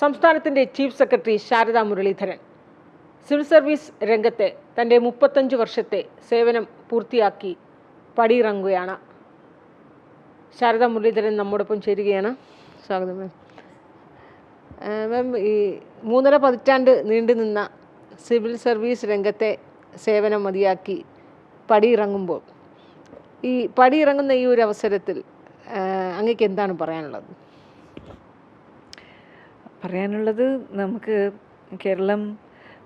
സംസ്ഥാനത്തിൻ്റെ chief secretary Sharada Muraleedharan civil service രംഗത്തെ തൻ്റെ 35 വർഷത്തെ സേവനം പൂർത്തിയാക്കി പടിയിറങ്ങുകയാണ്. ശാരദാ മുരളീധരൻ നമ്മോടൊപ്പം ചേരുകയാണ്. സ്വാഗതം മാം. മാം, ഈ 3.5 പതിറ്റാണ്ട് നീണ്ടുനിന്ന സിവിൽ സർവീസ് രംഗത്തെ സേവനം മതിയാക്കി പടിയിറങ്ങുമ്പോൾ ഈ പടിയിറങ്ങുന്ന ഈ ഒരു അവസരത്തിൽ അങ്ങേക്ക് എന്താണ് പറയാനുള്ളത്? നമുക്ക് കേരളം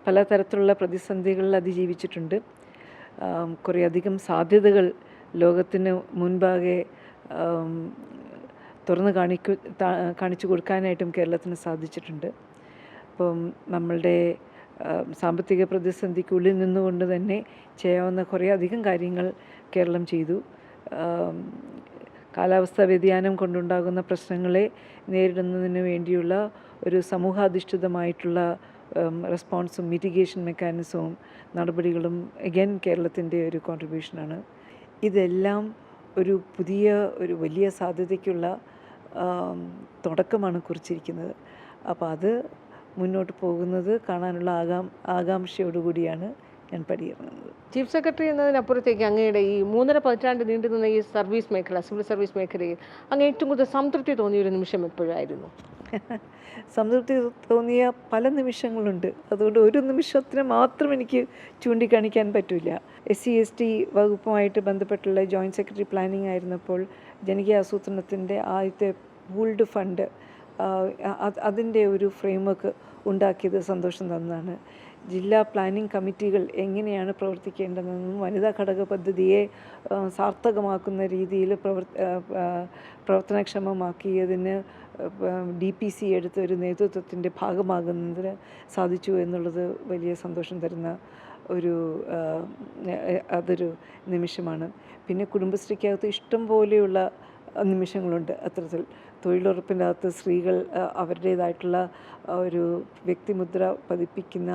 പലതരത്തിലുള്ള പ്രതിസന്ധികളിൽ അതിജീവിച്ചിട്ടുണ്ട്. കുറേയധികം സാധ്യതകൾ ലോകത്തിന് മുൻപാകെ തുറന്ന് കാണിച്ചു കൊടുക്കാനായിട്ടും കേരളത്തിന് സാധിച്ചിട്ടുണ്ട്. അപ്പം നമ്മളുടെ സാമ്പത്തിക പ്രതിസന്ധിക്കുള്ളിൽ നിന്നുകൊണ്ട് തന്നെ ചെയ്യാവുന്ന കുറേയധികം കാര്യങ്ങൾ കേരളം ചെയ്തു. കാലാവസ്ഥാ വ്യതിയാനം കൊണ്ടുണ്ടാകുന്ന പ്രശ്നങ്ങളെ നേരിടുന്നതിന് വേണ്ടിയുള്ള ഒരു സമൂഹാധിഷ്ഠിതമായിട്ടുള്ള റെസ്പോൺസും മിറ്റിഗേഷൻ മെക്കാനിസവും നടപടികളും അഗൈൻ കേരളത്തിൻ്റെ ഒരു കോൺട്രിബ്യൂഷനാണ്. ഇതെല്ലാം ഒരു വലിയ സാധ്യതയ്ക്കുള്ള തുടക്കമാണ് കുറിച്ചിരിക്കുന്നത്. അപ്പോൾ അത് മുന്നോട്ട് പോകുന്നത് കാണാനുള്ള ആകാംക്ഷയോടുകൂടിയാണ് ഞാൻ പടിയിറങ്ങുന്നത്. ചീഫ് സെക്രട്ടറി എന്നതിനപ്പുറത്തേക്ക് അങ്ങയുടെ ഈ 3.5 പതിറ്റാണ്ട് നീണ്ടുനിന്ന ഈ സർവീസ് മേഖല, സിവിൽ സർവീസ് മേഖലയിൽ അങ്ങ് ഏറ്റവും കൂടുതൽ സംതൃപ്തി തോന്നിയൊരു നിമിഷം എപ്പോഴായിരുന്നു? സംതൃപ്തി തോന്നിയ പല നിമിഷങ്ങളുണ്ട്. അതുകൊണ്ട് ഒരു നിമിഷത്തിന് മാത്രം എനിക്ക് ചൂണ്ടിക്കാണിക്കാൻ പറ്റില്ല. SC/ST വകുപ്പുമായിട്ട് ബന്ധപ്പെട്ടുള്ള ജോയിൻറ്റ് സെക്രട്ടറി പ്ലാനിംഗ് ആയിരുന്നപ്പോൾ ജനകീയ ആസൂത്രണത്തിൻ്റെ ആദ്യത്തെ പൂൾഡ് ഫണ്ട് അതിൻ്റെ ഒരു ഫ്രെയിംവർക്ക് ഉണ്ടാക്കിയത് സന്തോഷം തന്നതാണ്. ജില്ലാ പ്ലാനിംഗ് കമ്മിറ്റികൾ എങ്ങനെയാണ് പ്രവർത്തിക്കേണ്ടതെന്നും വനിതാ ഘടക പദ്ധതിയെ സാർത്ഥകമാക്കുന്ന രീതിയിൽ പ്രവർത്തനക്ഷമമാക്കിയതിന് DPC എടുത്ത ഒരു നേതൃത്വത്തിൻ്റെ ഭാഗമാകുന്നതിന് സാധിച്ചു എന്നുള്ളത് വലിയ സന്തോഷം തരുന്ന അതൊരു നിമിഷമാണ്. പിന്നെ കുടുംബശ്രീക്കകത്ത് ഇഷ്ടം പോലെയുള്ള നിമിഷങ്ങളുണ്ട്. അത്തരത്തിൽ തൊഴിലുറപ്പിൻ്റെ അകത്ത് സ്ത്രീകൾ അവരുടേതായിട്ടുള്ള ഒരു വ്യക്തിമുദ്ര പതിപ്പിക്കുന്ന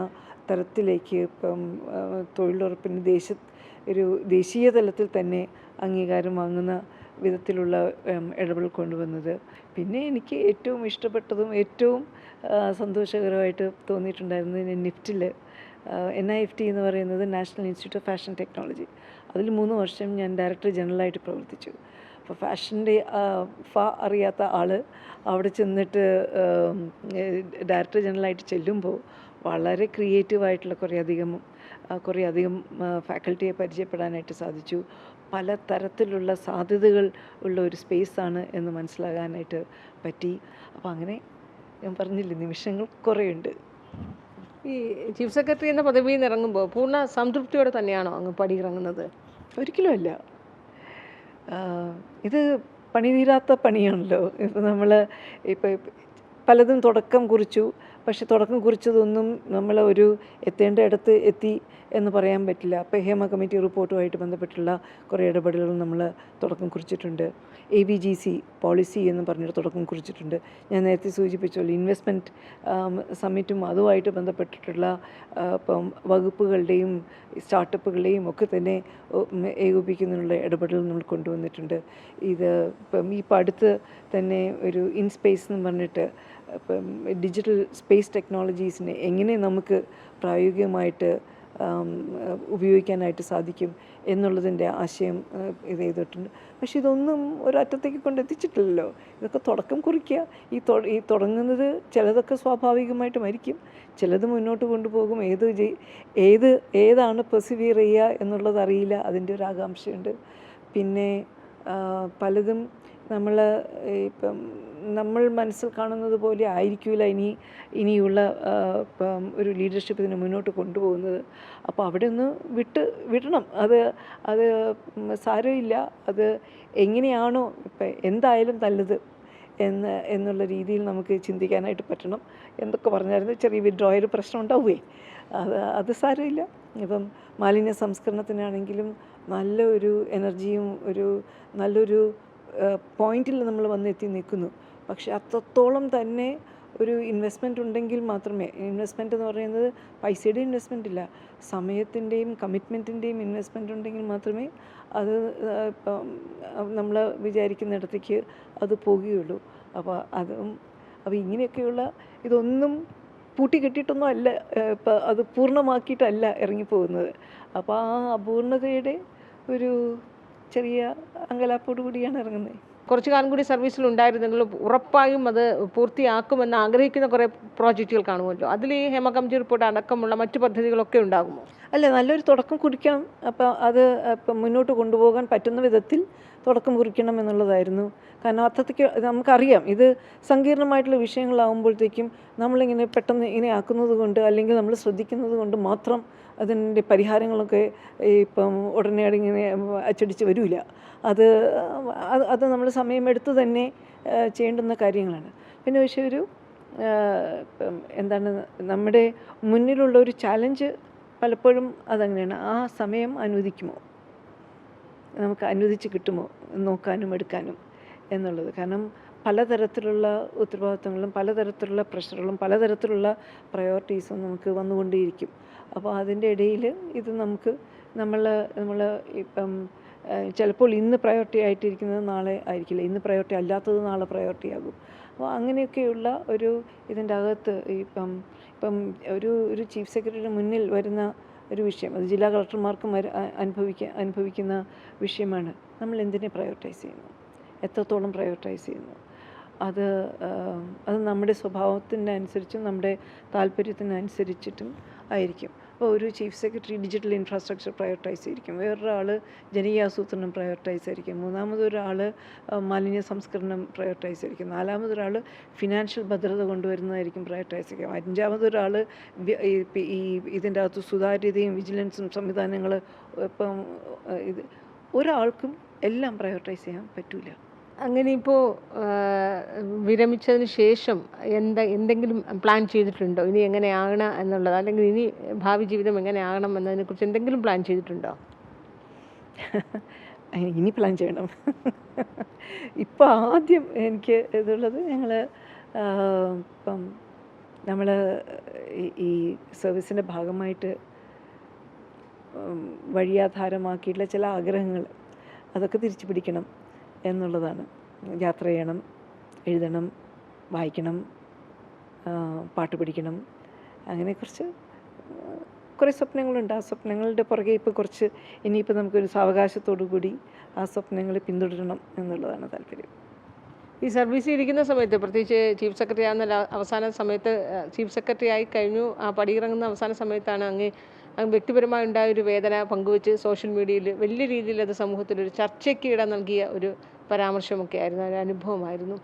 തരത്തിലേക്ക് ഇപ്പം തൊഴിലുറപ്പിന് ദേശീയ തലത്തിൽ തന്നെ അംഗീകാരം വാങ്ങുന്ന വിധത്തിലുള്ള ഇടപെടൽ കൊണ്ടുവന്നത്. പിന്നെ എനിക്ക് ഏറ്റവും ഇഷ്ടപ്പെട്ടതും ഏറ്റവും സന്തോഷകരമായിട്ട് തോന്നിയിട്ടുണ്ടായിരുന്നത് നിഫ്റ്റിൽ NIFT എന്ന് പറയുന്നത് national institute of fashion technology. അതിൽ 3 വർഷം ഞാൻ ഡയറക്ടർ ജനറലായിട്ട് പ്രവർത്തിച്ചു. അപ്പോൾ ഫാഷൻ്റെ അറിയാത്ത ആൾ അവിടെ ചെന്നിട്ട് ഡയറക്ടർ ജനറലായിട്ട് ചെല്ലുമ്പോൾ വളരെ ക്രിയേറ്റീവായിട്ടുള്ള കുറേയധികം ഫാക്കൽറ്റിയെ പരിചയപ്പെടാനായിട്ട് സാധിച്ചു. പല തരത്തിലുള്ള സാധ്യതകൾ ഉള്ള ഒരു സ്പേസാണ് എന്ന് മനസ്സിലാകാനായിട്ട് പറ്റി. അപ്പോൾ അങ്ങനെ ഞാൻ പറഞ്ഞില്ലേ, നിമിഷങ്ങൾ കുറേയുണ്ട്. ഈ ചീഫ് സെക്രട്ടറി എന്ന പദവിയിൽ നിന്ന് ഇറങ്ങുമ്പോൾ പൂർണ്ണ സംതൃപ്തിയോടെ തന്നെയാണോ അങ്ങ് പടിയിറങ്ങുന്നത്? ഒരിക്കലുമല്ല. ഇത് പണിതീരാത്ത പണിയാണല്ലോ. ഇപ്പോൾ പലതും തുടക്കം കുറിച്ചു. പക്ഷെ തുടക്കം കുറിച്ചതൊന്നും നമ്മൾ എത്തേണ്ട ഇടത്ത് എത്തി എന്ന് പറയാൻ പറ്റില്ല. അപ്പോൾ ഹേമ കമ്മിറ്റി റിപ്പോർട്ടുമായിട്ട് ബന്ധപ്പെട്ടുള്ള കുറേ ഇടപെടലുകൾ നമ്മൾ തുടക്കം കുറിച്ചിട്ടുണ്ട്. ABGC പോളിസി എന്ന് പറഞ്ഞിട്ട് തുടക്കം കുറിച്ചിട്ടുണ്ട്. ഞാൻ നേരത്തെ സൂചിപ്പിച്ചല്ലോ, ഇൻവെസ്റ്റ്മെൻറ്റ് സമ്മിറ്റും അതുമായിട്ട് ബന്ധപ്പെട്ടിട്ടുള്ള ഇപ്പം വകുപ്പുകളുടെയും സ്റ്റാർട്ടപ്പുകളുടെയും ഒക്കെ തന്നെ ഏകോപിപ്പിക്കുന്നതിനുള്ള ഇടപെടൽ നമ്മൾ കൊണ്ടുവന്നിട്ടുണ്ട്. ഇപ്പം അടുത്ത് തന്നെ ഒരു ഇൻസ്പേസ് എന്ന് പറഞ്ഞിട്ട് ഇപ്പം ഡിജിറ്റൽ സ്പേസ് ടെക്നോളജീസിനെ എങ്ങനെ നമുക്ക് പ്രായോഗികമായിട്ട് ഉപയോഗിക്കാനായിട്ട് സാധിക്കും എന്നുള്ളതിൻ്റെ ആശയം ഇത് ചെയ്തിട്ടുണ്ട്. പക്ഷെ ഇതൊന്നും ഒരറ്റത്തേക്ക് കൊണ്ടെത്തിച്ചിട്ടില്ലല്ലോ. ഇതൊക്കെ തുടക്കം കുറിക്കുക. ഈ തുടങ്ങുന്നത് ചിലതൊക്കെ സ്വാഭാവികമായിട്ട് മരിക്കും, ചിലത് മുന്നോട്ട് കൊണ്ടുപോകും. ഏതാണ് പെർസിവിയർ ചെയ്യുക എന്നുള്ളത് അറിയില്ല. അതിൻ്റെ ഒരു ആകാംക്ഷയുണ്ട്. പിന്നെ പലതും നമ്മൾ മനസ്സിൽ കാണുന്നത് പോലെ ആയിരിക്കില്ല ഇനിയുള്ള ഒരു ലീഡർഷിപ്പ് ഇതിനെ മുന്നോട്ട് കൊണ്ടുപോകുന്നത്. അപ്പോൾ അവിടെ ഒന്ന് വിടണം. അത് സാരമില്ല. അത് എങ്ങനെയാണോ ഇപ്പം എന്തായാലും നല്ലത് എന്നുള്ള രീതിയിൽ നമുക്ക് ചിന്തിക്കാനായിട്ട് പറ്റണം. എന്തൊക്കെ പറഞ്ഞായിരുന്നു, ചെറിയ വിഡ്രോയൽ പ്രശ്നം ഉണ്ടാവുകയെ, അത് സാരമില്ല. ഇപ്പം മാലിന്യ സംസ്കരണത്തിനാണെങ്കിലും നല്ല ഒരു എനർജിയും നല്ലൊരു പോയിന്റിൽ നമ്മൾ വന്നെത്തി നിൽക്കുന്നു. പക്ഷെ അത്രത്തോളം തന്നെ ഒരു ഇൻവെസ്റ്റ്മെൻറ്റ് ഉണ്ടെങ്കിൽ മാത്രമേ, ഇൻവെസ്റ്റ്മെൻറ്റ് എന്ന് പറയുന്നത് പൈസയുടെ ഇൻവെസ്റ്റ്മെൻ്റ് ഇല്ല, സമയത്തിൻ്റെയും കമ്മിറ്റ്മെൻറ്റിൻ്റെയും ഇൻവെസ്റ്റ്മെൻറ്റ് ഉണ്ടെങ്കിൽ മാത്രമേ അത് നമ്മൾ വിചാരിക്കുന്നിടത്തേക്ക് അത് പോവുകയുള്ളൂ. അപ്പോൾ അപ്പോൾ ഇങ്ങനെയൊക്കെയുള്ള ഇതൊന്നും പൂട്ടിക്കെട്ടിയിട്ടൊന്നും അല്ല, ഇപ്പം അത് പൂർണ്ണമാക്കിയിട്ടല്ല ഇറങ്ങിപ്പോകുന്നത്. അപ്പോൾ ആ അപൂർണതയുടെ ഒരു ചെറിയ അങ്കലാപ്പോടു കൂടിയാണ് ഇറങ്ങുന്നത്. കുറച്ചു കാലം കൂടി സർവീസിലുണ്ടായിരുന്നെങ്കിലും ഉറപ്പായും അത് പൂർത്തിയാക്കുമെന്ന് ആഗ്രഹിക്കുന്ന കുറേ പ്രോജക്റ്റുകൾ കാണുമല്ലോ. അതിൽ ഈ ഹേമ കമ്മിറ്റി റിപ്പോർട്ട് അടക്കമുള്ള മറ്റു പദ്ധതികളൊക്കെ ഉണ്ടാകുമോ? അല്ല, നല്ലൊരു തുടക്കം കുറിക്കണം. അപ്പോൾ അത് ഇപ്പം മുന്നോട്ട് കൊണ്ടുപോകാൻ പറ്റുന്ന വിധത്തിൽ തുടക്കം കുറിക്കണം എന്നുള്ളതായിരുന്നു. കാരണം അത്രയ്ക്ക് നമുക്കറിയാം, ഇത് സങ്കീർണമായിട്ടുള്ള വിഷയങ്ങളാകുമ്പോഴത്തേക്കും നമ്മളിങ്ങനെ പെട്ടെന്ന് ഇങ്ങനെ ആക്കുന്നത് കൊണ്ട്, അല്ലെങ്കിൽ നമ്മൾ ശ്രദ്ധിക്കുന്നത് കൊണ്ട് മാത്രം അതിൻ്റെ പരിഹാരങ്ങളൊക്കെ ഇപ്പം ഉടനെ ഇങ്ങനെ അച്ചടിച്ച് വരില്ല. അത് അത് നമ്മൾ സമയമെടുത്ത് തന്നെ ചെയ്യേണ്ടുന്ന കാര്യങ്ങളാണ്. പിന്നെ പക്ഷേ ഒരു എന്താണ്, നമ്മുടെ മുന്നിലുള്ള ഒരു ചാലഞ്ച് പലപ്പോഴും അതങ്ങനെയാണ്. ആ സമയം അനുവദിക്കുമോ, നമുക്ക് അനുവദിച്ച് കിട്ടുമോ നോക്കാനും എടുക്കാനും എന്നുള്ളത്. കാരണം പലതരത്തിലുള്ള ഉത്തരവാദിത്തങ്ങളും പലതരത്തിലുള്ള പ്രഷറുകളും പലതരത്തിലുള്ള പ്രയോറിറ്റീസും നമുക്ക് വന്നുകൊണ്ടേയിരിക്കും. അപ്പോൾ അതിൻ്റെ ഇടയിൽ ഇത് നമ്മൾ ഇപ്പം ചിലപ്പോൾ ഇന്ന് പ്രയോറിറ്റി ആയിട്ടിരിക്കുന്നത് നാളെ ആയിരിക്കില്ല, ഇന്ന് പ്രയോറിറ്റി അല്ലാത്തത് നാളെ പ്രയോറിറ്റി ആകും. അപ്പോൾ അങ്ങനെയൊക്കെയുള്ള ഇതിൻ്റെ അകത്ത് ഇപ്പം ഒരു ചീഫ് സെക്രട്ടറിയുടെ മുന്നിൽ വരുന്ന ഒരു വിഷയം, അത് ജില്ലാ കളക്ടർമാർക്കും അനുഭവിക്കുന്ന വിഷയമാണ്. നമ്മൾ എന്തിനെ പ്രയോറിറ്റൈസ് ചെയ്യുന്നു, എത്രത്തോളം പ്രയോറിറ്റൈസ് ചെയ്യുന്നു, അത് നമ്മുടെ സ്വഭാവത്തിനനുസരിച്ചും നമ്മുടെ താല്പര്യത്തിനനുസരിച്ചിട്ടും ആയിരിക്കും. അപ്പോൾ ഒരു chief secretary digital infrastructure prioritise ചെയ്തിരിക്കും, വേറൊരാൾ ജനകീയാസൂത്രണം പ്രയോറിറ്റൈസ് ആയിരിക്കും, മൂന്നാമതൊരാൾ മാലിന്യ സംസ്കരണം പ്രയോറിറ്റൈസ് ആയിരിക്കും, നാലാമതൊരാൾ ഫിനാൻഷ്യൽ ഭദ്രത കൊണ്ടുവരുന്നതായിരിക്കും പ്രയോറിറ്റൈസ് ആയിരിക്കും, അഞ്ചാമതൊരാൾ ഇതിൻ്റെ അകത്ത് സുതാര്യതയും വിജിലൻസും സംവിധാനങ്ങൾ. ഇപ്പം ഒരാൾക്കും എല്ലാം പ്രയോറിറ്റൈസ് ചെയ്യാൻ പറ്റില്ല. അങ്ങനെ ഇപ്പോൾ വിരമിച്ചതിന് ശേഷം എന്തെങ്കിലും പ്ലാൻ ചെയ്തിട്ടുണ്ടോ, ഇനി എങ്ങനെയാകണം എന്നുള്ളത്, അല്ലെങ്കിൽ ഇനി ഭാവി ജീവിതം എങ്ങനെയാകണം എന്നതിനെക്കുറിച്ച് എന്തെങ്കിലും പ്ലാൻ ചെയ്തിട്ടുണ്ടോ? ഇനി പ്ലാൻ ചെയ്യണം. ഇപ്പോൾ ആദ്യം എനിക്ക് ഇതുള്ളത്, ഇപ്പം നമ്മൾ ഈ സർവീസിൻ്റെ ഭാഗമായിട്ട് വഴിയാധാരമാക്കിയിട്ടുള്ള ചില ആഗ്രഹങ്ങൾ അതൊക്കെ തിരിച്ചു പിടിക്കണം എന്നുള്ളതാണ്. യാത്ര ചെയ്യണം, എഴുതണം, വായിക്കണം, പാട്ട് പഠിക്കണം, അങ്ങനെ കുറേ സ്വപ്നങ്ങളുണ്ട്. ആ സ്വപ്നങ്ങളുടെ പുറകെ ഇപ്പോൾ ഇനിയിപ്പോൾ നമുക്കൊരു സാവകാശത്തോടു കൂടി ആ സ്വപ്നങ്ങൾ പിന്തുടരണം എന്നുള്ളതാണ് താല്പര്യം. ഈ സർവീസിൽ ഇരിക്കുന്ന സമയത്ത്, പ്രത്യേകിച്ച് ചീഫ് സെക്രട്ടറി ആകുന്ന അവസാന സമയത്ത്, ചീഫ് സെക്രട്ടറി ആയി കഴിഞ്ഞു, ആ പടിയിറങ്ങുന്ന അവസാന സമയത്താണ് അങ്ങ് വ്യക്തിപരമായി ഉണ്ടായ ഒരു വേദന പങ്കുവെച്ച് സോഷ്യൽ മീഡിയയിൽ വലിയ രീതിയിൽ അത് സമൂഹത്തിലൊരു ചർച്ചയ്ക്ക് ഇടം നൽകിയ ഒരു പരാമർശമൊക്കെ ആയിരുന്നു, ഒരു അനുഭവമായിരുന്നു.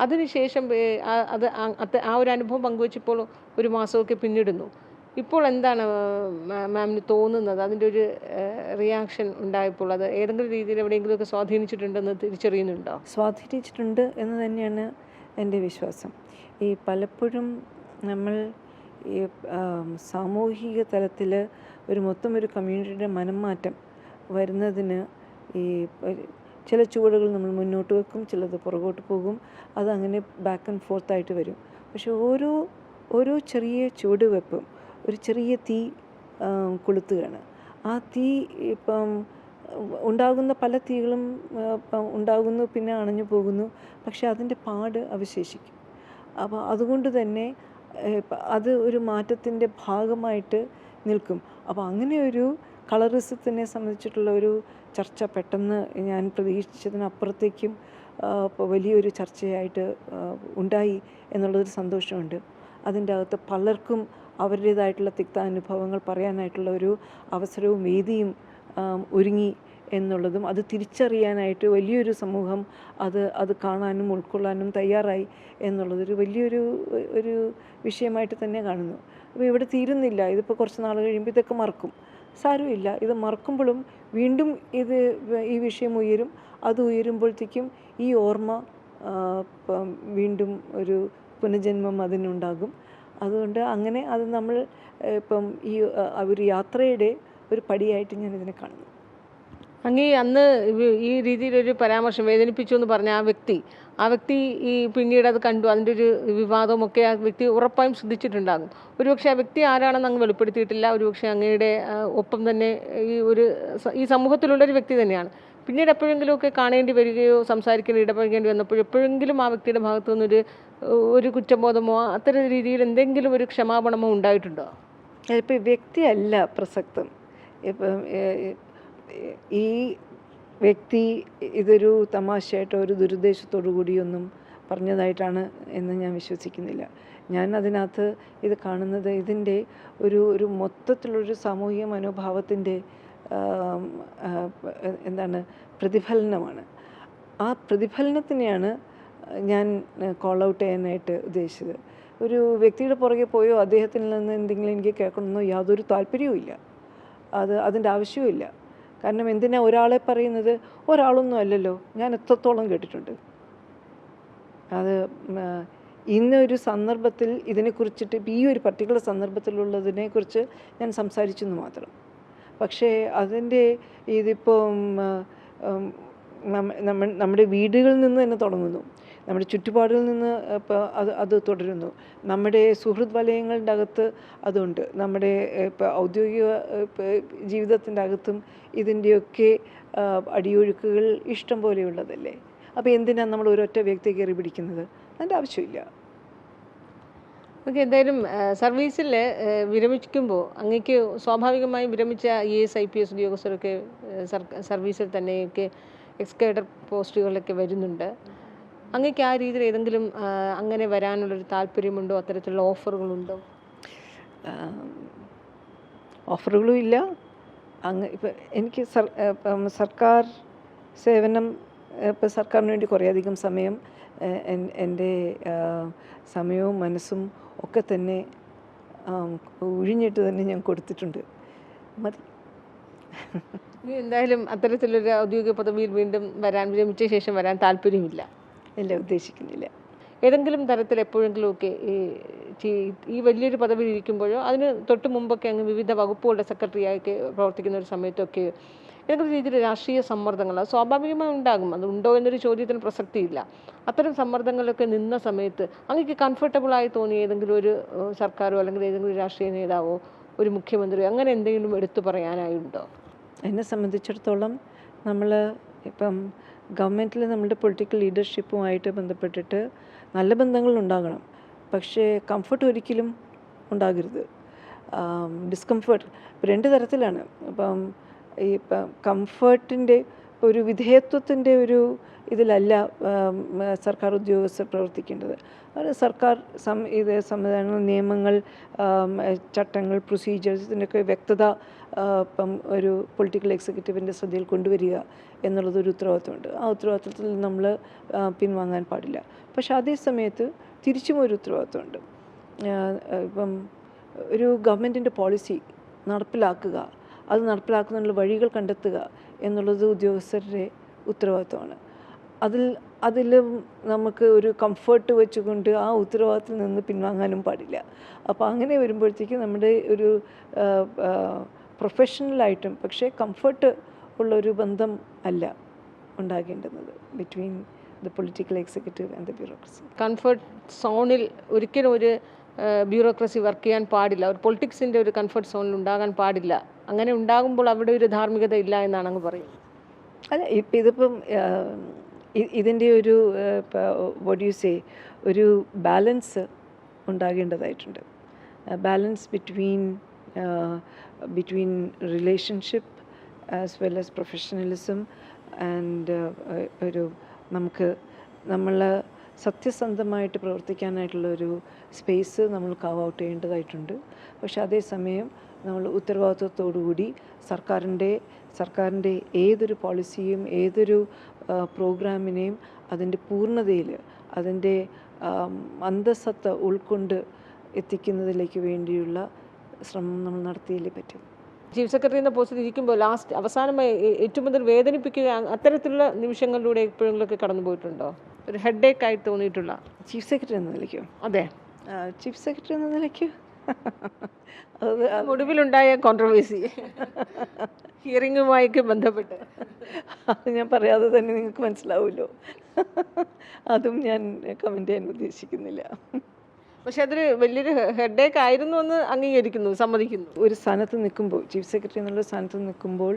അതിനുശേഷം ആ ഒരു അനുഭവം പങ്കുവെച്ചപ്പോൾ ഒരു മാസമൊക്കെ പിന്നിടുന്നു. ഇപ്പോൾ എന്താണ് മാമിന് തോന്നുന്നത്, അതിൻ്റെ ഒരു റിയാക്ഷൻ ഉണ്ടായപ്പോൾ അത് ഏതെങ്കിലും രീതിയിൽ എവിടെയെങ്കിലുമൊക്കെ സ്വാധീനിച്ചിട്ടുണ്ടെന്ന് തിരിച്ചറിയുന്നുണ്ടോ? സ്വാധീനിച്ചിട്ടുണ്ട് എന്ന് തന്നെയാണ് എൻ്റെ വിശ്വാസം. ഈ പലപ്പോഴും നമ്മൾ ഈ സാമൂഹിക തലത്തിൽ മൊത്തം ഒരു കമ്മ്യൂണിറ്റിയുടെ മനംമാറ്റം വരുന്നതിന് ഈ ചില ചുവടുകൾ നമ്മൾ മുന്നോട്ട് വെക്കും, ചിലത് പുറകോട്ട് പോകും, അതങ്ങനെ ബാക്ക് ആൻഡ് ഫോർത്തായിട്ട് വരും. പക്ഷെ ഓരോ ചെറിയ ചുവട് വെപ്പും ഒരു ചെറിയ തീ കൊളുത്തുകയാണ്. ആ തീ ഇപ്പം ഉണ്ടാകുന്ന പല തീകളും ഉണ്ടാകുന്നു, പിന്നെ അണഞ്ഞു പോകുന്നു, പക്ഷെ അതിൻ്റെ പാട് അവശേഷിക്കും. അപ്പോൾ അതുകൊണ്ട് തന്നെ അത് ഒരു മാറ്റത്തിൻ്റെ ഭാഗമായിട്ട് നിൽക്കും. അപ്പോൾ അങ്ങനെ ഒരു കളറിസത്തിനെ സംബന്ധിച്ചിട്ടുള്ള ഒരു ചർച്ച പെട്ടെന്ന് ഞാൻ പ്രതീക്ഷിച്ചതിനപ്പുറത്തേക്കും വലിയൊരു ചർച്ചയായിട്ട് ഉണ്ടായി എന്നുള്ളൊരു സന്തോഷമുണ്ട്. അതിൻ്റെ അകത്ത് പലർക്കും അവരുടേതായിട്ടുള്ള തിക്താനുഭവങ്ങൾ പറയാനായിട്ടുള്ള ഒരു അവസരവും വേദിയും ഒരുങ്ങി എന്നുള്ളതും, അത് തിരിച്ചറിയാനായിട്ട് വലിയൊരു സമൂഹം അത് കാണാനും ഉൾക്കൊള്ളാനും തയ്യാറായി എന്നുള്ളതൊരു വലിയൊരു വിഷയമായിട്ട് തന്നെ കാണുന്നു. അപ്പോൾ ഇവിടെ തീരുന്നില്ല, ഇതിപ്പോൾ കുറച്ച് നാൾ കഴിയുമ്പോൾ ഇതൊക്കെ മറക്കും. സാരമില്ല, ഇത് മറക്കുമ്പോഴും വീണ്ടും ഈ വിഷയം ഉയരും. അത് ഉയരുമ്പോഴത്തേക്കും ഈ ഓർമ്മ വീണ്ടും ഒരു പുനർജന്മം അതിനുണ്ടാകും. അതുകൊണ്ട് അങ്ങനെ അത് നമ്മൾ ഇപ്പം ഒരു യാത്രയുടെ ഒരു പടിയായിട്ട് ഞാനിതിനെ കാണുന്നു. അങ്ങ് അന്ന് ഈ രീതിയിലൊരു പരാമർശം വേദനിപ്പിച്ചു എന്ന് പറഞ്ഞ ആ വ്യക്തി ഈ പിന്നീട് അത് കണ്ടു, അതിൻ്റെ ഒരു വിവാദമൊക്കെ ആ വ്യക്തി ഉറപ്പായും ശ്രദ്ധിച്ചിട്ടുണ്ടാകും. ഒരുപക്ഷെ ആ വ്യക്തി ആരാണെന്ന് അങ്ങ് വെളിപ്പെടുത്തിയിട്ടില്ല. ഒരുപക്ഷെ അങ്ങയുടെ ഒപ്പം തന്നെ ഈ സമൂഹത്തിലുള്ളൊരു വ്യക്തി തന്നെയാണ്. പിന്നീട് എപ്പോഴെങ്കിലുമൊക്കെ കാണേണ്ടി വരികയോ സംസാരിക്കാൻ ഇടപഴകേണ്ടി വന്നപ്പോൾ എപ്പോഴെങ്കിലും ആ വ്യക്തിയുടെ ഭാഗത്തു നിന്നൊരു ഒരു കുറ്റബോധമോ അത്തരം രീതിയിൽ എന്തെങ്കിലും ഒരു ക്ഷമാപണമോ ഉണ്ടായിട്ടുണ്ടോ? ഇപ്പം വ്യക്തിയല്ല പ്രസക്തം. ഇപ്പം ഈ വ്യക്തി ഇതൊരു തമാശയായിട്ടോ ഒരു ദുരുദ്ദേശത്തോടു കൂടിയൊന്നും പറഞ്ഞതായിട്ടാണ് എന്ന് ഞാൻ വിശ്വസിക്കുന്നില്ല. ഞാൻ അതിനകത്ത് ഇത് കാണുന്നത് ഇതിൻ്റെ ഒരു മൊത്തത്തിലൊരു സാമൂഹിക മനോഭാവത്തിൻ്റെ എന്താണ് പ്രതിഫലനമാണ്. ആ പ്രതിഫലനത്തിനെയാണ് ഞാൻ കോൾ ഔട്ട് ചെയ്യാനായിട്ട് ഉദ്ദേശിച്ചത്. ഒരു വ്യക്തിയുടെ പുറകെ പോയോ അദ്ദേഹത്തിൽ നിന്ന് എന്തെങ്കിലും എനിക്ക് കേൾക്കണമെന്നോ യാതൊരു താല്പര്യവും ഇല്ല. അതിൻ്റെ ആവശ്യവും ഇല്ല. കാരണം എന്തിനാ ഒരാളെ പറയുന്നത്? ഒരാളൊന്നും അല്ലല്ലോ, ഞാൻ എത്രത്തോളം കേട്ടിട്ടുണ്ട്. അത് ഇന്നൊരു സന്ദർഭത്തിൽ ഇതിനെക്കുറിച്ചിട്ട് ഈ ഒരു പർട്ടിക്കുലർ സന്ദർഭത്തിലുള്ളതിനെക്കുറിച്ച് ഞാൻ സംസാരിച്ചെന്ന് മാത്രം. പക്ഷേ അതിൻ്റെ ഇതിപ്പം നമ്മുടെ വീടുകളിൽ നിന്ന് തന്നെ തുടങ്ങുന്നു, നമ്മുടെ ചുറ്റുപാടുകളിൽ നിന്ന് ഇപ്പോൾ അത് തുടരുന്നു, നമ്മുടെ സുഹൃത്ത് വലയങ്ങളുടെ അകത്ത് അതുണ്ട്, നമ്മുടെ ഇപ്പോൾ ഔദ്യോഗിക ജീവിതത്തിൻ്റെ അകത്തും ഇതിൻ്റെയൊക്കെ അടിയൊഴുക്കുകൾ ഇഷ്ടം പോലെയുള്ളതല്ലേ. അപ്പോൾ എന്തിനാണ് നമ്മൾ ഒരൊറ്റ വ്യക്തിയെ കയറി പിടിക്കുന്നത്? അതിൻ്റെ ആവശ്യമില്ല. ഓക്കെ, എന്തായാലും സർവീസിൽ വിരമിക്കുമ്പോൾ അങ്ങേക്ക് സ്വാഭാവികമായും വിരമിച്ച IAS IPS ഉദ്യോഗസ്ഥരൊക്കെ സർവീസിൽ തന്നെയൊക്കെ എക്സ്കേഡർ പോസ്റ്റുകളിലൊക്കെ വരുന്നുണ്ട്. അങ്ങേക്ക് ആ രീതിയിൽ ഏതെങ്കിലും അങ്ങനെ വരാനുള്ളൊരു താല്പര്യമുണ്ടോ? അത്തരത്തിലുള്ള ഓഫറുകളുണ്ടോ? ഓഫറുകളും ഇല്ല. ഇപ്പം എനിക്ക് സർക്കാർ സേവനം, ഇപ്പം സർക്കാരിന് വേണ്ടി കുറേയധികം സമയം എൻ്റെ സമയവും മനസ്സും ഒക്കെ തന്നെ ഒഴിഞ്ഞിട്ട് തന്നെ ഞാൻ കൊടുത്തിട്ടുണ്ട്. മതി. എന്തായാലും അത്തരത്തിലൊരു ഔദ്യോഗിക പദവിയിൽ വീണ്ടും വിരമിച്ച ശേഷം വരാൻ താല്പര്യമില്ല? ഇല്ല, ഉദ്ദേശിക്കുന്നില്ല. ഏതെങ്കിലും തരത്തിൽ എപ്പോഴെങ്കിലുമൊക്കെ ഈ വലിയൊരു പദവിയിൽ ഇരിക്കുമ്പോഴോ അതിന് തൊട്ട് മുമ്പൊക്കെ അങ്ങ് വിവിധ വകുപ്പുകളുടെ സെക്രട്ടറിയായി പ്രവർത്തിക്കുന്ന ഒരു സമയത്തൊക്കെ ഏതെങ്കിലും രീതിയിൽ രാഷ്ട്രീയ സമ്മർദ്ദങ്ങൾ അത് സ്വാഭാവികമായി ഉണ്ടാകും. അത് ഉണ്ടോ എന്നൊരു ചോദ്യത്തിന് പ്രസക്തിയില്ല. അത്തരം സമ്മർദ്ദങ്ങളിലൊക്കെ നിന്ന സമയത്ത് അങ്ങേക്ക് കംഫർട്ടബിളായി തോന്നിയ ഏതെങ്കിലും ഒരു സർക്കാരോ അല്ലെങ്കിൽ ഏതെങ്കിലും രാഷ്ട്രീയ നേതാവോ ഒരു മുഖ്യമന്ത്രിയോ അങ്ങനെ എന്തെങ്കിലും എടുത്തു പറയാനായുണ്ടോ? എന്നെ സംബന്ധിച്ചിടത്തോളം നമ്മൾ ഇപ്പം ഗവൺമെൻറ്റിൽ നമ്മുടെ പൊളിറ്റിക്കൽ ലീഡർഷിപ്പുമായിട്ട് ബന്ധപ്പെട്ടിട്ട് നല്ല ബന്ധങ്ങൾ ഉണ്ടാകണം. പക്ഷേ കംഫർട്ട് ഒരിക്കലും ഉണ്ടാകരുത്. ഡിസ്കംഫർട്ട് രണ്ട് തരത്തിലാണ്. ഇപ്പം കംഫർട്ടിൻ്റെ ഒരു വിധേയത്വത്തിൻ്റെ ഒരു ഇതിലല്ല സർക്കാർ ഉദ്യോഗസ്ഥർ പ്രവർത്തിക്കേണ്ടത്. അത് സർക്കാർ സംവിധാനങ്ങൾ, നിയമങ്ങൾ, ചട്ടങ്ങൾ, പ്രൊസീജിയേഴ്സ് ഇതിൻ്റെയൊക്കെ വ്യക്തത ഇപ്പം ഒരു പൊളിറ്റിക്കൽ എക്സിക്യൂട്ടീവിൻ്റെ ശ്രദ്ധയിൽ കൊണ്ടുവരിക എന്നുള്ളതൊരു ഉത്തരവാദിത്വമുണ്ട്. ആ ഉത്തരവാദിത്വത്തിൽ നമ്മൾ പിൻവാങ്ങാൻ പാടില്ല. പക്ഷേ അതേ സമയത്ത് തിരിച്ചും ഒരു ഉത്തരവാദിത്വമുണ്ട്. ഇപ്പം ഒരു ഗവൺമെൻറ്റിൻ്റെ പോളിസി നടപ്പിലാക്കുക, അത് നടപ്പിലാക്കുന്നതിനുള്ള വഴികൾ കണ്ടെത്തുക എന്നുള്ളത് ഉദ്യോഗസ്ഥരുടെ ഉത്തരവാദിത്വമാണ്. അതിൽ നമുക്ക് ഒരു കംഫർട്ട് വെച്ചുകൊണ്ട് ആ ഉത്തരവാദിത്തത്തിൽ നിന്ന് പിൻവാങ്ങാനും പാടില്ല. അപ്പോൾ അങ്ങനെ വരുമ്പോഴത്തേക്ക് നമ്മുടെ ഒരു പ്രൊഫഷണലായിട്ടും പക്ഷേ കംഫർട്ട് ഉള്ളൊരു ബന്ധം അല്ല ഉണ്ടാകേണ്ടുന്നത് between the political executive and the bureaucracy. Comfort സോണിൽ ഒരിക്കലും ഒരു ബ്യൂറോക്രസി വർക്ക് ചെയ്യാൻ പാടില്ല. ഒരു പൊളിറ്റിക്സിൻ്റെ ഒരു കംഫർട്ട് സോണിൽ ഉണ്ടാകാൻ പാടില്ല. അങ്ങനെ ഉണ്ടാകുമ്പോൾ അവിടെ ഒരു ധാർമ്മികത ഇല്ല എന്നാണ് അങ്ങ് പറയുന്നത്. അല്ല, ഇതിപ്പം ഇതിൻ്റെ ഒരു വാട്ട് യു സേ ഒരു ബാലൻസ് ഉണ്ടാകേണ്ടതായിട്ടുണ്ട്. Balance between relationship as well as professionalism and ഒരു നമ്മൾ സത്യസന്ധമായിട്ട് പ്രവർത്തിക്കാനായിട്ടുള്ളൊരു സ്പേസ് നമ്മൾ കാവ് ഔട്ട് ചെയ്യേണ്ടതായിട്ടുണ്ട്. പക്ഷെ അതേസമയം നമ്മൾ ഉത്തരവാദിത്വത്തോടുകൂടി സർക്കാരിൻ്റെ ഏതൊരു പോളിസിയും ഏതൊരു പ്രോഗ്രാമിനെയും അതിൻ്റെ പൂർണ്ണതയിൽ അതിൻ്റെ അന്തസത്ത ഉൾക്കൊണ്ട് എത്തിക്കുന്നതിലേക്ക് വേണ്ടിയുള്ള ശ്രമം നമ്മൾ നടത്തിയല്ലേ പറ്റും. ചീഫ് സെക്രട്ടറി എന്ന പോസ്റ്റിൽ ഇരിക്കുമ്പോൾ അവസാനമായി ഏറ്റവും കൂടുതൽ വേദനിപ്പിക്കുക അത്തരത്തിലുള്ള നിമിഷങ്ങളിലൂടെ എപ്പോഴെങ്കിലുമൊക്കെ കടന്നു പോയിട്ടുണ്ടോ? ഒരു ഹെഡേക്ക് ആയി തോന്നിയിട്ടുള്ള? ചീഫ് സെക്രട്ടറി എന്ന നിലയ്ക്കോ? അതെ, ചീഫ് സെക്രട്ടറി എന്ന നിലയ്ക്ക് ഒടുവിലുണ്ടായ കോൺട്രവേഴ്സി ഹിയറിങ്ങുമായൊക്കെ ബന്ധപ്പെട്ട് അത് ഞാൻ പറയാതെ തന്നെ നിങ്ങൾക്ക് മനസ്സിലാവുമല്ലോ. അതും ഞാൻ കമൻറ്റ് ചെയ്യാൻ ഉദ്ദേശിക്കുന്നില്ല. പക്ഷെ അതൊരു വലിയൊരു ഹെഡേക്ക് ആയിരുന്നു എന്ന് അംഗീകരിക്കുന്നു, സമ്മതിക്കുന്നു. ഒരു സ്ഥാനത്ത് നിൽക്കുമ്പോൾ, ചീഫ് സെക്രട്ടറി എന്നുള്ള സ്ഥാനത്ത് നിൽക്കുമ്പോൾ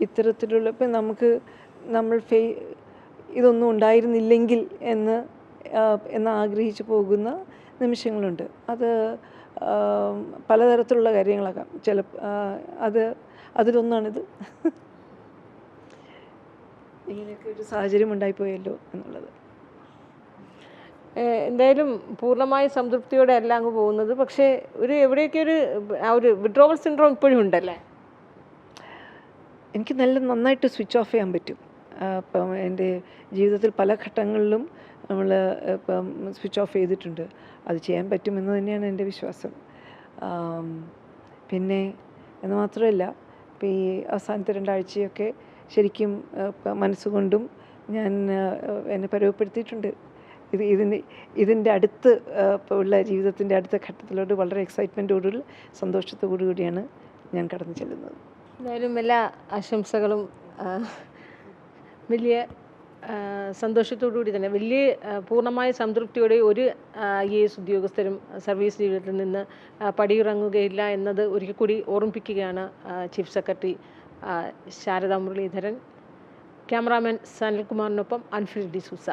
ഇത്തരത്തിലുള്ള ഇപ്പം നമ്മൾ ഇതൊന്നും ഉണ്ടായിരുന്നില്ലെങ്കിൽ എന്ന് ആഗ്രഹിച്ചു പോകുന്ന നിമിഷങ്ങളുണ്ട്. അത് പലതരത്തിലുള്ള കാര്യങ്ങളാകാം. അതിലൊന്നാണിത്. ഇങ്ങനെയൊക്കെ ഒരു സാഹചര്യം ഉണ്ടായിപ്പോയല്ലോ എന്നുള്ളത്. എന്തായാലും പൂർണ്ണമായി സംതൃപ്തിയോടെ അല്ല അങ്ങ് പോകുന്നത്. പക്ഷേ എവിടെയൊക്കെ ആ ഒരു വിഡ്രോവൽ സിൻഡ്രോം ഇപ്പോഴും ഉണ്ടല്ലേ? എനിക്ക് നന്നായിട്ട് സ്വിച്ച് ഓഫ് ചെയ്യാൻ പറ്റും. ഇപ്പം എൻ്റെ ജീവിതത്തിൽ പല ഘട്ടങ്ങളിലും നമ്മൾ ഇപ്പം സ്വിച്ച് ഓഫ് ചെയ്തിട്ടുണ്ട്. അത് ചെയ്യാൻ പറ്റുമെന്ന് തന്നെയാണ് എൻ്റെ വിശ്വാസം. പിന്നെ എന്ന് മാത്രമല്ല, ഇപ്പം ഈ അവസാനത്തെ 2 ആഴ്ചയൊക്കെ ശരിക്കും മനസ്സുകൊണ്ടും ഞാൻ എന്നെ പരുവപ്പെടുത്തിയിട്ടുണ്ട്. ഇതിൻ്റെ അടുത്ത് ഉള്ള ജീവിതത്തിൻ്റെ അടുത്ത ഘട്ടത്തിലോട്ട് വളരെ എക്സൈറ്റ്മെൻറ്റോടുകൂടി സന്തോഷത്തോടു കൂടിയാണ് ഞാൻ കടന്നു ചെല്ലുന്നത്. എന്തായാലും എല്ലാ ആശംസകളും. വലിയ സന്തോഷത്തോടുകൂടി തന്നെ വലിയ പൂർണ്ണമായ സംതൃപ്തിയോടെ ഒരു IAS ഉദ്യോഗസ്ഥരും സർവീസ് ജീവിതത്തിൽ നിന്ന് പടിയിറങ്ങുകയില്ല എന്നത് ഒരിക്കൽ കൂടി ഓർമ്മിപ്പിക്കുകയാണ് chief secretary Sharada Muraleedharan. Cameraman സനൽകുമാറിനൊപ്പം അൻഫിൽ ഡിസൂസ.